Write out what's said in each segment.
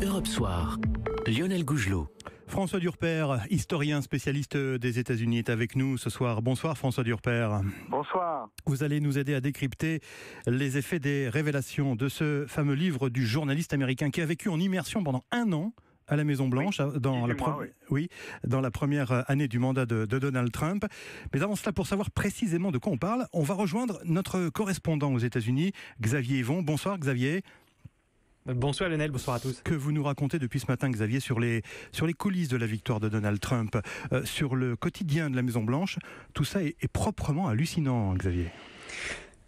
Europe Soir, Lionel Gougelot. François Durper, historien spécialiste des États-Unis, est avec nous ce soir. Bonsoir François Durper. Bonsoir. Vous allez nous aider à décrypter les effets des révélations de ce fameux livre du journaliste américain qui a vécu en immersion pendant 1 an à la Maison-Blanche, dans la première année du mandat de Donald Trump. Mais avant cela, pour savoir précisément de quoi on parle, on va rejoindre notre correspondant aux États-Unis, Xavier Yvon. Bonsoir Xavier. Bonsoir Lionel, bonsoir à tous. Que vous nous racontez depuis ce matin, Xavier, sur les coulisses de la victoire de Donald Trump, sur le quotidien de la Maison-Blanche. Tout ça est proprement hallucinant, Xavier.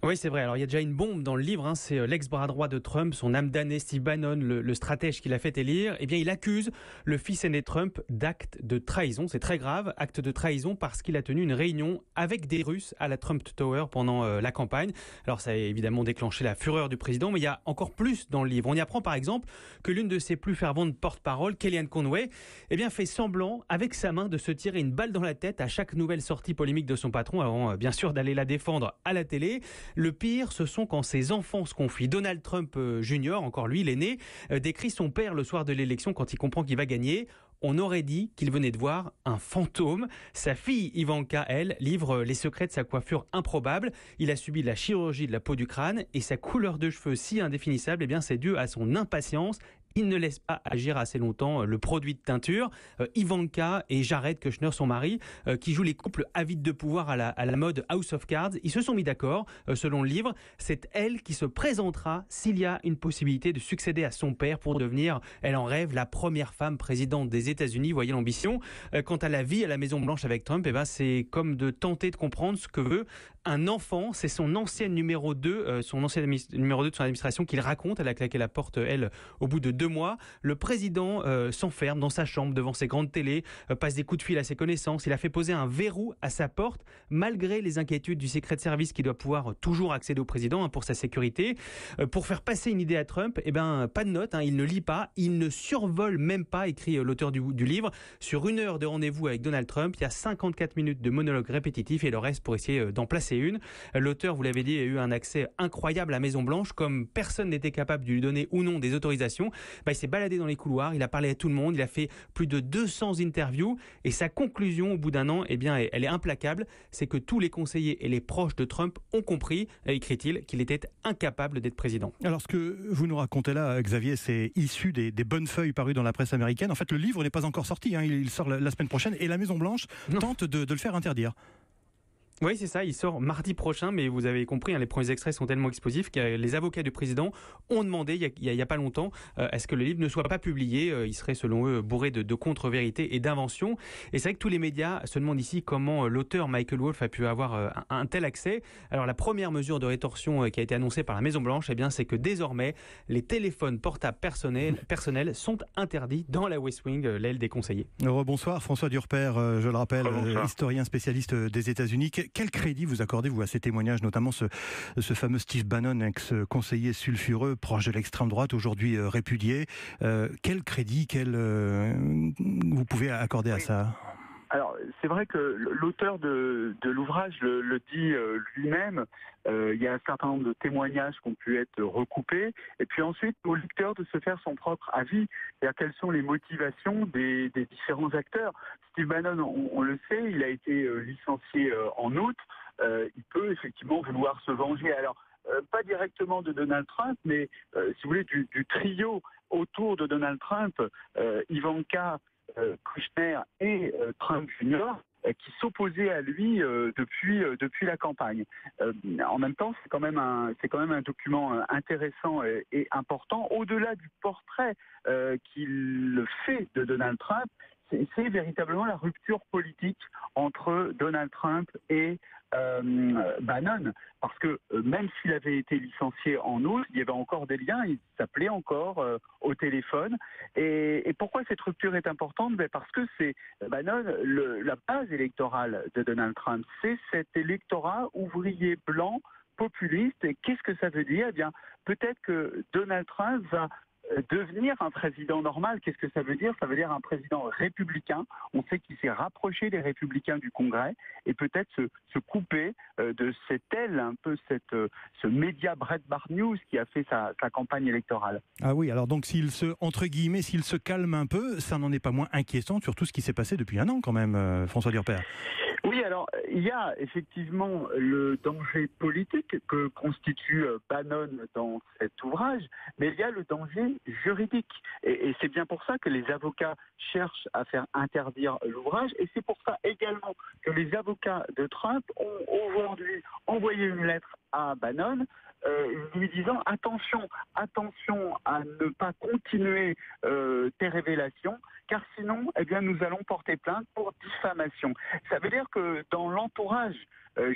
Oui, c'est vrai. Alors, il y a déjà une bombe dans le livre. C'est l'ex-bras droit de Trump, son âme damnée, Steve Bannon, le stratège qui l'a fait élire. Eh bien, il accuse le fils aîné de Trump d'acte de trahison. C'est très grave, acte de trahison, parce qu'il a tenu une réunion avec des Russes à la Trump Tower pendant la campagne. Alors, ça a évidemment déclenché la fureur du président, mais il y a encore plus dans le livre. On y apprend par exemple que l'une de ses plus ferventes porte-parole, Kellyanne Conway, fait semblant, avec sa main, de se tirer une balle dans la tête à chaque nouvelle sortie polémique de son patron, avant bien sûr d'aller la défendre à la télé. Le pire, ce sont quand ses enfants se confient. Donald Trump Jr., encore lui, l'aîné, décrit son père le soir de l'élection quand il comprend qu'il va gagner. On aurait dit qu'il venait de voir un fantôme. Sa fille Ivanka, elle, livre les secrets de sa coiffure improbable. Il a subi la chirurgie de la peau du crâne et sa couleur de cheveux si indéfinissable, c'est dû à son impatience. Il ne laisse pas agir assez longtemps le produit de teinture. Ivanka et Jared Kushner, son mari, qui jouent les couples avides de pouvoir à la mode House of Cards, ils se sont mis d'accord, selon le livre. C'est elle qui se présentera s'il y a une possibilité de succéder à son père pour devenir, elle en rêve, la première femme présidente des États-Unis. Voyez l'ambition. Quant à la vie à la Maison-Blanche avec Trump, c'est comme de tenter de comprendre ce que veut un enfant. C'est son ancienne numéro 2, numéro 2 de son administration qu'il raconte. Elle a claqué la porte, elle, au bout de 2 mois. Le président s'enferme dans sa chambre devant ses grandes télés, passe des coups de fil à ses connaissances. Il a fait poser un verrou à sa porte, malgré les inquiétudes du Secret Service qui doit pouvoir toujours accéder au président pour sa sécurité. Pour faire passer une idée à Trump, pas de notes, il ne lit pas, il ne survole même pas, écrit l'auteur du livre. Sur 1 heure de rendez-vous avec Donald Trump, il y a 54 minutes de monologue répétitif et le reste pour essayer d'en placer une. L'auteur, vous l'avez dit, a eu un accès incroyable à la Maison-Blanche, comme personne n'était capable de lui donner ou non des autorisations. Il s'est baladé dans les couloirs, il a parlé à tout le monde, il a fait plus de 200 interviews et sa conclusion au bout d'1 an, elle est implacable, c'est que tous les conseillers et les proches de Trump ont compris, écrit-il, qu'il était incapable d'être président. Alors ce que vous nous racontez là, Xavier, c'est issu des bonnes feuilles parues dans la presse américaine. En fait, le livre n'est pas encore sorti, il sort la semaine prochaine et la Maison-Blanche tente de le faire interdire. Oui, c'est ça, il sort mardi prochain, mais vous avez compris, les premiers extraits sont tellement explosifs que les avocats du président ont demandé, il y a pas longtemps, à ce que le livre ne soit pas publié. Il serait, selon eux, bourré de contre-vérités et d'inventions. Et c'est vrai que tous les médias se demandent ici comment l'auteur Michael Wolff a pu avoir un tel accès. Alors, la première mesure de rétorsion qui a été annoncée par la Maison-Blanche, c'est que désormais, les téléphones portables personnels sont interdits dans la West Wing, l'aile des conseillers. Bonsoir, François Durper, je le rappelle, historien spécialiste des États-Unis. Quel crédit vous accordez, vous, à ces témoignages, notamment ce fameux Steve Bannon, ex-conseiller sulfureux, proche de l'extrême droite, aujourd'hui répudié. Quel crédit, vous pouvez accorder à ça ? Alors, c'est vrai que l'auteur de l'ouvrage le dit lui-même. Il y a un certain nombre de témoignages qui ont pu être recoupés. Et puis ensuite, au lecteur de se faire son propre avis. C'est-à-dire quelles sont les motivations des différents acteurs. Steve Bannon, on le sait, il a été licencié en août. Il peut effectivement vouloir se venger. Alors, pas directement de Donald Trump, mais si vous voulez, du trio autour de Donald Trump, Ivanka, Kushner et Trump Jr., qui s'opposaient à lui depuis la campagne. En même temps, c'est quand même un document intéressant et important. Au-delà du portrait qu'il fait de Donald Trump, c'est véritablement la rupture politique entre Donald Trump et Bannon, parce que même s'il avait été licencié en août, il y avait encore des liens, il s'appelait encore au téléphone. Et pourquoi cette rupture est importante ? Parce que c'est Bannon, la base électorale de Donald Trump, c'est cet électorat ouvrier blanc populiste. Et qu'est-ce que ça veut dire ? Peut-être que Donald Trump va devenir un président normal. Qu'est-ce que ça veut dire? Ça veut dire un président républicain. On sait qu'il s'est rapproché des républicains du Congrès et peut-être se couper de cette aile, un peu ce média Breitbart News qui a fait sa campagne électorale. Ah oui, alors donc entre guillemets, s'il se calme un peu, ça n'en est pas moins inquiétant sur tout ce qui s'est passé depuis un an quand même, François Durper. Oui, alors il y a effectivement le danger politique que constitue Bannon dans cet ouvrage, mais il y a le danger juridique. Et c'est bien pour ça que les avocats cherchent à faire interdire l'ouvrage, et c'est pour ça également que les avocats de Trump ont aujourd'hui envoyé une lettre à Bannon lui disant attention à ne pas continuer tes révélations, car sinon, eh bien, nous allons porter plainte pour diffamation. Ça veut dire que dans l'entourage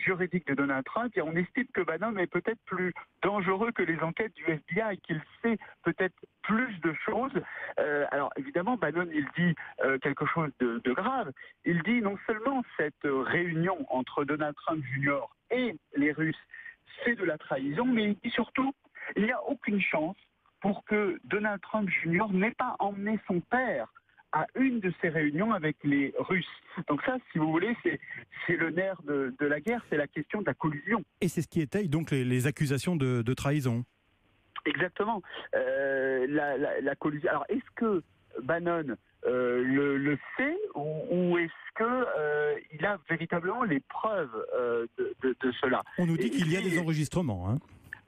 juridique de Donald Trump, on estime que Bannon est peut-être plus dangereux que les enquêtes du FBI, qu'il sait peut-être plus de choses. Alors évidemment, Bannon, il dit quelque chose de grave. Il dit non seulement cette réunion entre Donald Trump Jr. et les Russes, c'est de la trahison, mais il dit surtout, il n'y a aucune chance pour que Donald Trump Jr. n'ait pas emmené son père à une de ces réunions avec les Russes. Donc ça, si vous voulez, c'est le nerf de la guerre, c'est la question de la collusion. Et c'est ce qui étaye donc les accusations de trahison. Exactement. La collusion. Alors, est-ce que Bannon le sait ou est-ce qu'il a véritablement les preuves de cela? On nous dit qu'il y a des enregistrements, hein.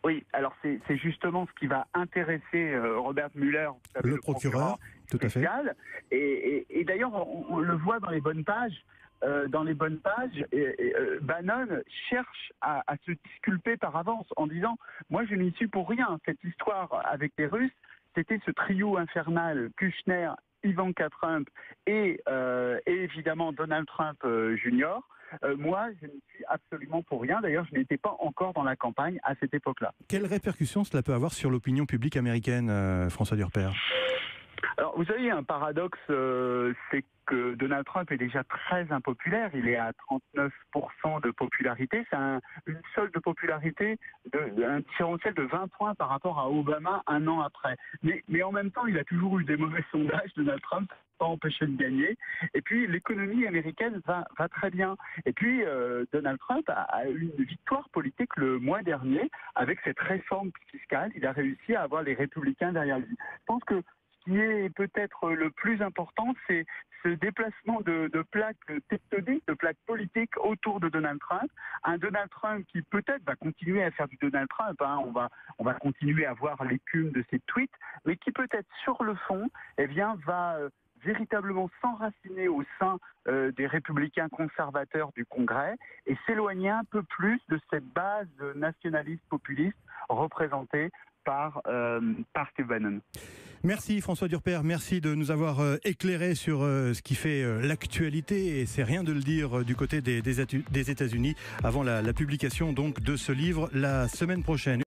Oui, alors c'est justement ce qui va intéresser Robert Mueller, le procureur, tout à fait. Et d'ailleurs, on le voit dans les bonnes pages. Bannon cherche à se disculper par avance en disant « Moi, je n'y suis pour rien. Cette histoire avec les Russes, c'était ce trio infernal, Kushner, Ivanka Trump et évidemment Donald Trump Jr. Moi, je n'y suis absolument pour rien. D'ailleurs, je n'étais pas encore dans la campagne à cette époque-là. » Quelles répercussions cela peut avoir sur l'opinion publique américaine, François Durper? Alors, vous savez, un paradoxe, c'est que Donald Trump est déjà très impopulaire. Il est à 39% de popularité. C'est une solde de popularité, un différentiel de 20 points par rapport à Obama un an après. Mais en même temps, il a toujours eu des mauvais sondages, Donald Trump, pas empêché de gagner. Et puis, l'économie américaine va très bien. Et puis, Donald Trump a eu une victoire politique le mois dernier avec cette réforme fiscale. Il a réussi à avoir les républicains derrière lui. Je pense que ce qui est peut-être le plus important, c'est ce déplacement de plaques tectoniques, de plaques politiques autour de Donald Trump. Un Donald Trump qui peut-être va continuer à faire du Donald Trump, hein. On va continuer à voir l'écume de ses tweets, mais qui peut-être sur le fond, eh bien, va véritablement s'enraciner au sein des républicains conservateurs du Congrès et s'éloigner un peu plus de cette base nationaliste populiste représentée par Steve Bannon. Merci François Durper, merci de nous avoir éclairé sur ce qui fait l'actualité, et c'est rien de le dire du côté des États-Unis avant la publication donc de ce livre la semaine prochaine.